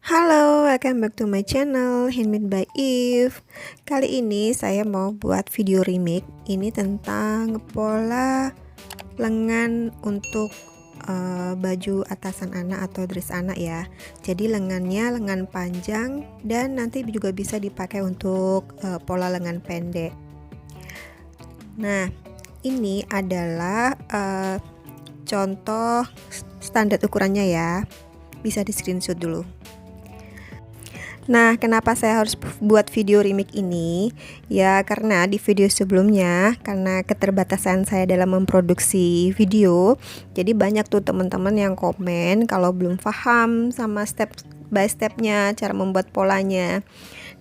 Halo, welcome back to my channel Handmade by Eve. Kali ini saya mau buat video remake. Ini tentang pola lengan untuk baju atasan anak atau dress anak ya. Jadi lengannya lengan panjang dan nanti juga bisa dipakai untuk pola lengan pendek. Nah, ini adalah contoh standar ukurannya ya. Bisa di screenshot dulu. Nah, kenapa saya harus buat video remake ini? Ya, karena di video sebelumnya, karena keterbatasan saya dalam memproduksi video, jadi banyak tuh teman-teman yang komen kalau belum paham sama step by stepnya, cara membuat polanya.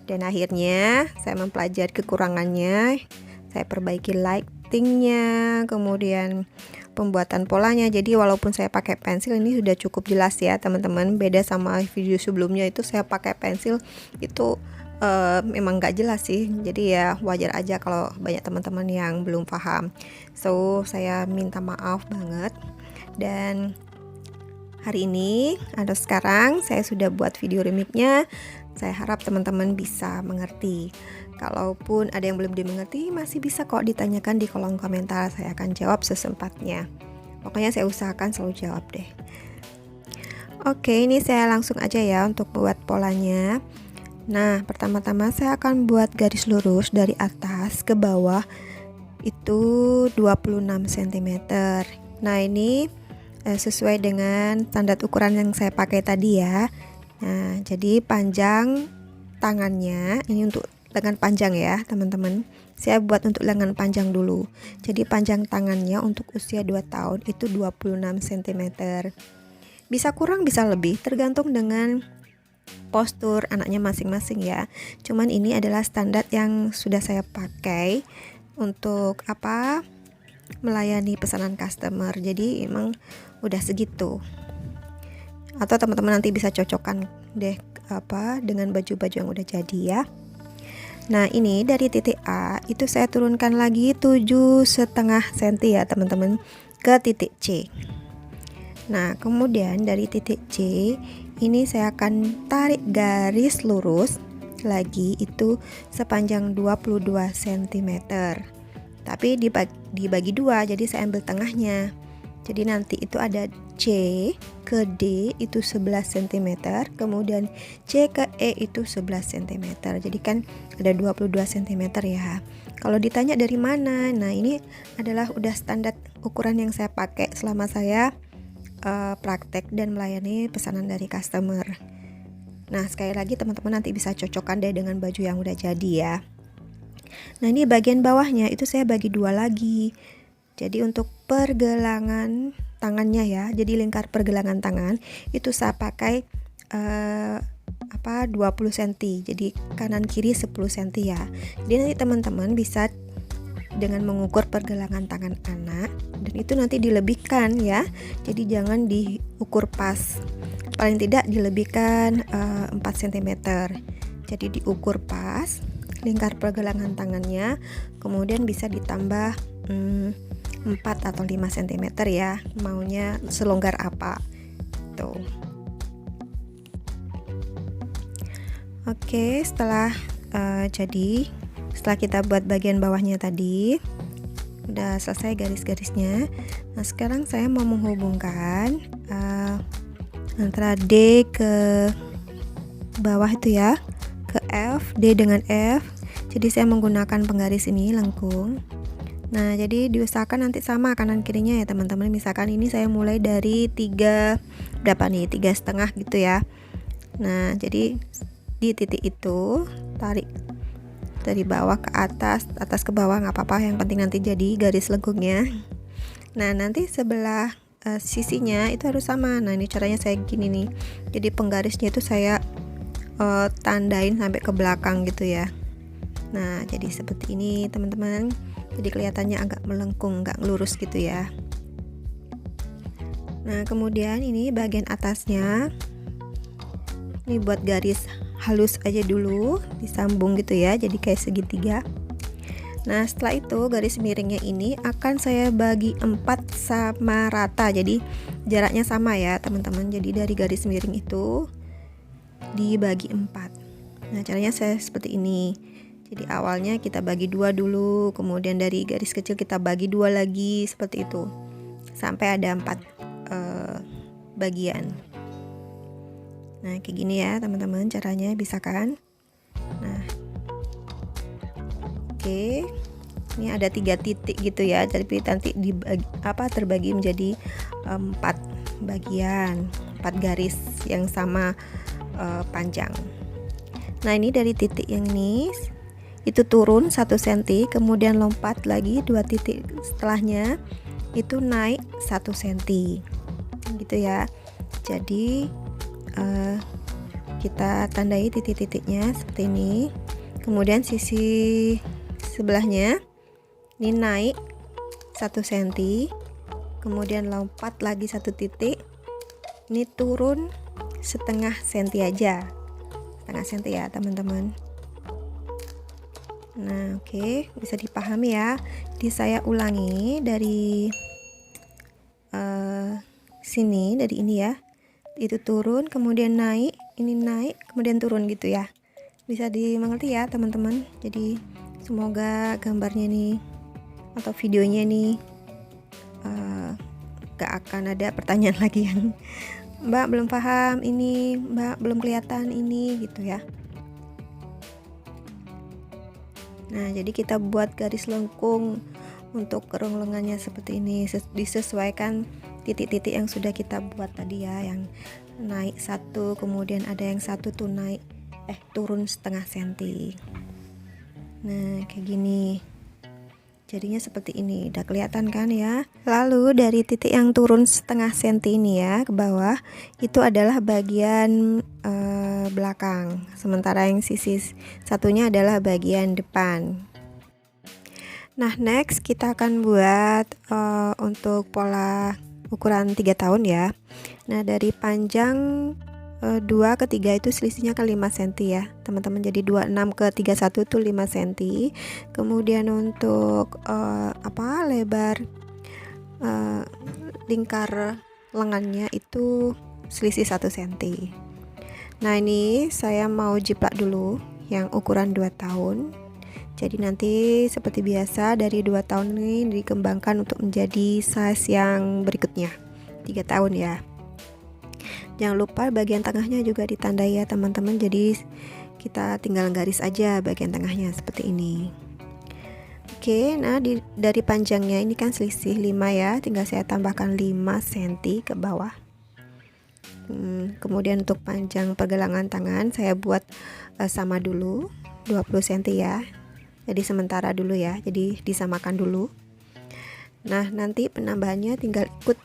Dan akhirnya saya mempelajari kekurangannya, saya perbaiki lightingnya, kemudian pembuatan polanya. Jadi walaupun saya pakai pensil, ini sudah cukup jelas ya teman-teman. Beda sama video sebelumnya, itu saya pakai pensil itu memang gak jelas sih. Jadi ya wajar aja kalau banyak teman-teman yang belum paham. So saya minta maaf banget. Dan hari ini atau sekarang saya sudah buat video remake-nya. Saya harap teman-teman bisa mengerti. Kalaupun ada yang belum dimengerti, masih bisa kok ditanyakan di kolom komentar. Saya akan jawab sesempatnya. Pokoknya saya usahakan selalu jawab deh. Oke, ini saya langsung aja ya untuk buat polanya. Nah, pertama-tama saya akan buat garis lurus dari atas ke bawah itu 26 cm. Nah, ini sesuai dengan standar ukuran yang saya pakai tadi ya. Nah, jadi panjang tangannya ini untuk lengan panjang ya teman-teman. Saya buat untuk lengan panjang dulu. Jadi panjang tangannya untuk usia 2 tahun itu 26 cm. Bisa kurang bisa lebih tergantung dengan postur anaknya masing-masing ya. Cuman ini adalah standar yang sudah saya pakai untuk melayani pesanan customer. Jadi emang udah segitu. Atau teman-teman nanti bisa cocokkan deh dengan baju-baju yang udah jadi ya. Nah, ini dari titik A itu saya turunkan lagi 7,5 cm ya teman-teman ke titik C. Nah, kemudian dari titik C ini saya akan tarik garis lurus lagi itu sepanjang 22 cm. Tapi dibagi dua, jadi saya ambil tengahnya. Jadi nanti itu ada C ke D itu 11 cm, kemudian C ke E itu 11 cm. Jadi kan ada 22 cm ya. Kalau ditanya dari mana? Nah, ini adalah udah standar ukuran yang saya pakai selama saya praktek dan melayani pesanan dari customer. Nah, sekali lagi teman-teman nanti bisa cocokkan deh dengan baju yang udah jadi ya. Nah, ini bagian bawahnya itu saya bagi dua lagi. Jadi untuk pergelangan tangannya ya, jadi lingkar pergelangan tangan itu saya pakai 20 cm. Jadi kanan kiri 10 cm ya. Jadi nanti teman-teman bisa dengan mengukur pergelangan tangan anak dan itu nanti dilebihkan ya. Jadi jangan diukur pas. Paling tidak dilebihkan 4 cm. Jadi diukur pas lingkar pergelangan tangannya, kemudian bisa ditambah 4 atau 5 cm ya, maunya selonggar apa tuh. Oke, setelah setelah kita buat bagian bawahnya tadi udah selesai garis-garisnya. Nah, sekarang saya mau menghubungkan antara D ke bawah itu ya, ke F, D dengan F. Jadi saya menggunakan penggaris ini lengkung. Nah, jadi diusahakan nanti sama kanan kirinya ya teman-teman. Misalkan ini saya mulai dari 3 3,5 gitu ya. Nah, jadi di titik itu tarik dari bawah ke atas, atas ke bawah nggak apa-apa, yang penting nanti jadi garis lengkungnya. Nah, nanti sebelah sisinya itu harus sama. Nah, ini caranya saya gini nih. Jadi penggarisnya itu saya tandain sampai ke belakang gitu ya. Nah, jadi seperti ini teman-teman. Jadi kelihatannya agak melengkung, nggak lurus gitu ya. Nah, kemudian ini bagian atasnya ini buat garis halus aja dulu, disambung gitu ya, jadi kayak segitiga. Nah, setelah itu garis miringnya ini akan saya bagi 4 sama rata. Jadi jaraknya sama ya teman-teman. Jadi dari garis miring itu dibagi 4. Nah, caranya saya seperti ini. Jadi awalnya kita bagi 2 dulu, kemudian dari garis kecil kita bagi 2 lagi, seperti itu. Sampai ada 4 bagian. Nah, kayak gini ya teman-teman caranya, bisa kan? Nah, oke. Ini ada 3 titik gitu ya. Jadi nanti terbagi menjadi 4 bagian, 4 garis yang sama panjang. Nah, ini dari titik yang ini itu turun 1 cm, kemudian lompat lagi 2 titik setelahnya itu naik 1 cm gitu ya. Jadi kita tandai titik-titiknya seperti ini. Kemudian sisi sebelahnya ini naik 1 cm, kemudian lompat lagi 1 titik, ini turun setengah senti aja, setengah senti ya teman-teman. Nah, oke, bisa dipahami ya. Jadi saya ulangi dari sini, dari ini ya, itu turun kemudian naik, ini naik kemudian turun gitu ya. Bisa dimengerti ya teman-teman. Jadi semoga gambarnya nih atau videonya nih gak akan ada pertanyaan lagi yang Mbak belum paham ini, Mbak belum kelihatan ini gitu ya. Nah, jadi kita buat garis lengkung untuk kerung lengannya seperti ini, disesuaikan titik-titik yang sudah kita buat tadi ya, yang naik 1, kemudian ada yang 1 tuh naik turun setengah senti. Nah, kayak gini jadinya seperti ini, udah kelihatan kan ya. Lalu dari titik yang turun setengah senti ini ya ke bawah, itu adalah bagian belakang, sementara yang sisi satunya adalah bagian depan. Nah, next kita akan buat untuk pola ukuran 3 tahun ya. Nah, dari panjang 2 ke 3 itu selisihnya kan 5 cm ya teman-teman. Jadi 26 ke 31 itu 5 cm. Kemudian untuk lebar lingkar lengannya itu selisih 1 cm. Nah, ini saya mau jiplak dulu yang ukuran 2 tahun. Jadi nanti seperti biasa dari 2 tahun ini dikembangkan untuk menjadi size yang berikutnya 3 tahun ya. Jangan lupa bagian tengahnya juga ditandai ya teman-teman. Jadi kita tinggal garis aja bagian tengahnya seperti ini. Oke, nah dari panjangnya ini kan selisih 5 ya, tinggal saya tambahkan 5 cm ke bawah. Kemudian untuk panjang pergelangan tangan saya buat sama dulu 20 cm ya. Jadi sementara dulu ya, jadi disamakan dulu. Nah, nanti penambahannya tinggal ikut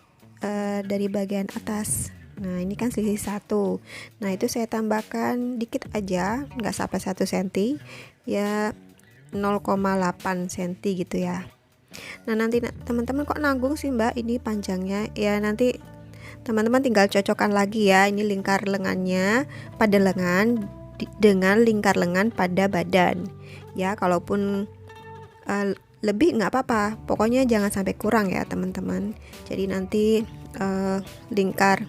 dari bagian atas. Nah, ini kan selisih 1. Nah, itu saya tambahkan dikit aja, nggak sampai 1 cm ya, 0,8 cm gitu ya. Nah, nanti teman-teman kok nanggung sih Mbak ini panjangnya ya, nanti teman-teman tinggal cocokkan lagi ya, ini lingkar lengannya pada lengan dengan lingkar lengan pada badan ya. Kalaupun lebih nggak apa-apa, pokoknya jangan sampai kurang ya teman-teman. Jadi nanti lingkar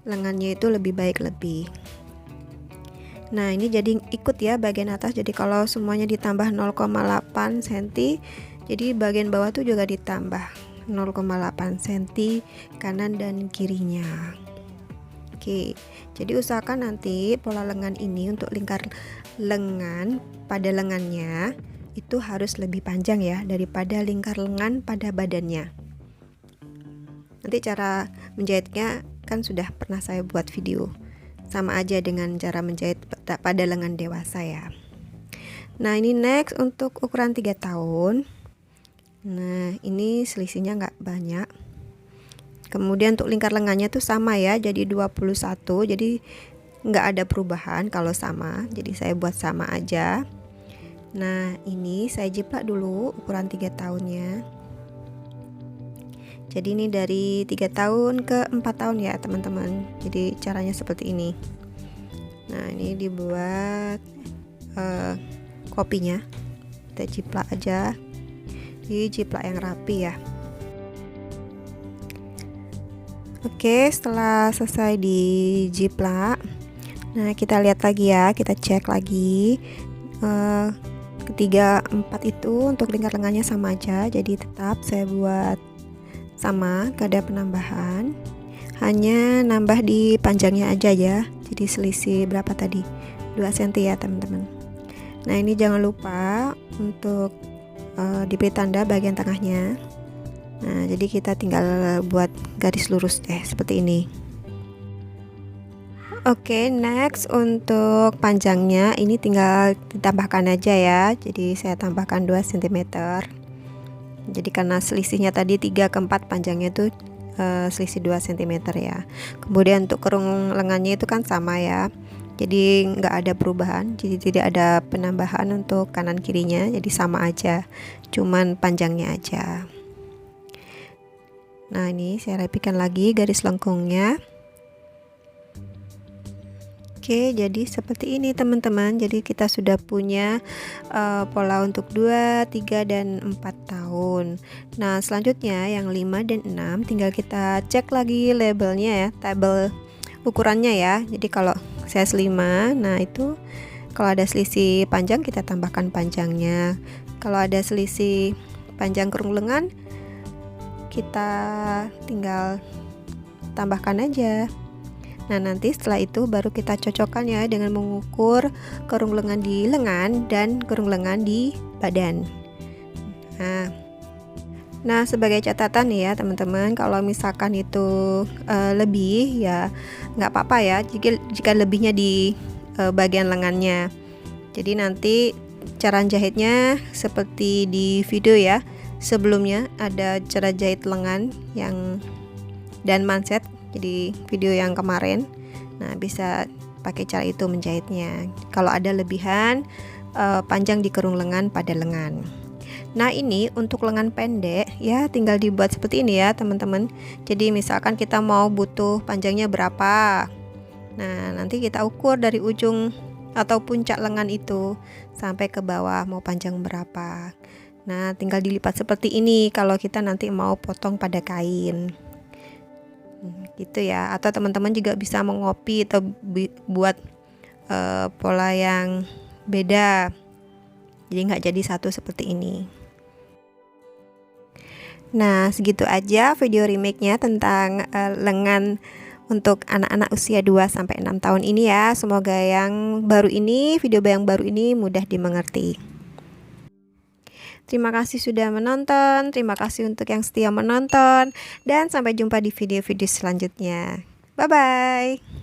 lengannya itu lebih baik lebih. Nah, ini jadi ikut ya bagian atas. Jadi kalau semuanya ditambah 0,8 cm, jadi bagian bawah tuh juga ditambah 0,8 cm kanan dan kirinya. Oke, jadi usahakan nanti pola lengan ini untuk lingkar lengan pada lengannya itu harus lebih panjang ya daripada lingkar lengan pada badannya. Nanti cara menjahitnya kan sudah pernah saya buat video, sama aja dengan cara menjahit pada lengan dewasa ya. Nah, ini next untuk ukuran 3 tahun. Nah, ini selisihnya nggak banyak. Kemudian untuk lingkar lengannya tuh sama ya, jadi 21, jadi nggak ada perubahan kalau sama, jadi saya buat sama aja. Nah, ini saya jiplak dulu ukuran 3 tahunnya. Jadi ini dari 3 tahun ke 4 tahun ya teman-teman. Jadi caranya seperti ini. Nah, ini dibuat kopinya, kita jiplak aja, di jiplak yang rapi ya. Oke, setelah selesai di jiplak, Nah, kita lihat lagi ya, kita cek lagi. Ketiga, empat itu untuk lingkar lengannya sama aja, jadi tetap saya buat sama, gak ada penambahan. Hanya nambah di panjangnya aja ya. Jadi selisih berapa tadi? 2 cm ya teman-teman. Nah, ini jangan lupa untuk diberi tanda bagian tengahnya. Nah, jadi kita tinggal buat garis lurus seperti ini. Oke, next untuk panjangnya ini tinggal ditambahkan aja ya. Jadi saya tambahkan 2 cm. Jadi karena selisihnya tadi 3 ke 4, panjangnya itu selisih 2 cm ya. Kemudian untuk kerung lengannya itu kan sama ya, jadi nggak ada perubahan, jadi tidak ada penambahan untuk kanan kirinya, jadi sama aja, cuman panjangnya aja. Nah, ini saya rapikan lagi garis lengkungnya. Oke, jadi seperti ini teman-teman. Jadi kita sudah punya pola untuk 2, 3, dan 4 tahun. Nah, selanjutnya yang 5 dan 6 tinggal kita cek lagi labelnya ya, tabel ukurannya ya. Jadi kalau size 5, nah itu kalau ada selisih panjang kita tambahkan panjangnya. Kalau ada selisih panjang kerung lengan kita tinggal tambahkan aja. Nah, nanti setelah itu baru kita cocokkan ya dengan mengukur kerung lengan di lengan dan kerung lengan di badan. Nah, sebagai catatan nih ya teman-teman, kalau misalkan itu lebih ya nggak apa-apa ya, jika lebihnya di bagian lengannya. Jadi nanti cara jahitnya seperti di video ya sebelumnya, ada cara jahit lengan yang dan manset, jadi video yang kemarin. Nah, bisa pakai cara itu menjahitnya. Kalau ada lebihan panjang di kerung lengan pada lengan. Nah, ini untuk lengan pendek ya tinggal dibuat seperti ini ya teman-teman. Jadi misalkan kita mau butuh panjangnya berapa, nah nanti kita ukur dari ujung atau puncak lengan itu sampai ke bawah mau panjang berapa. Nah, tinggal dilipat seperti ini kalau kita nanti mau potong pada kain gitu ya. Atau teman-teman juga bisa mengopi atau buat pola yang beda, jadi nggak jadi satu seperti ini. Nah, segitu aja video remake-nya tentang lengan untuk anak-anak usia 2-6 tahun ini ya. Semoga yang baru ini, video yang baru ini mudah dimengerti. Terima kasih sudah menonton, terima kasih untuk yang setia menonton, dan sampai jumpa di video-video selanjutnya. Bye-bye.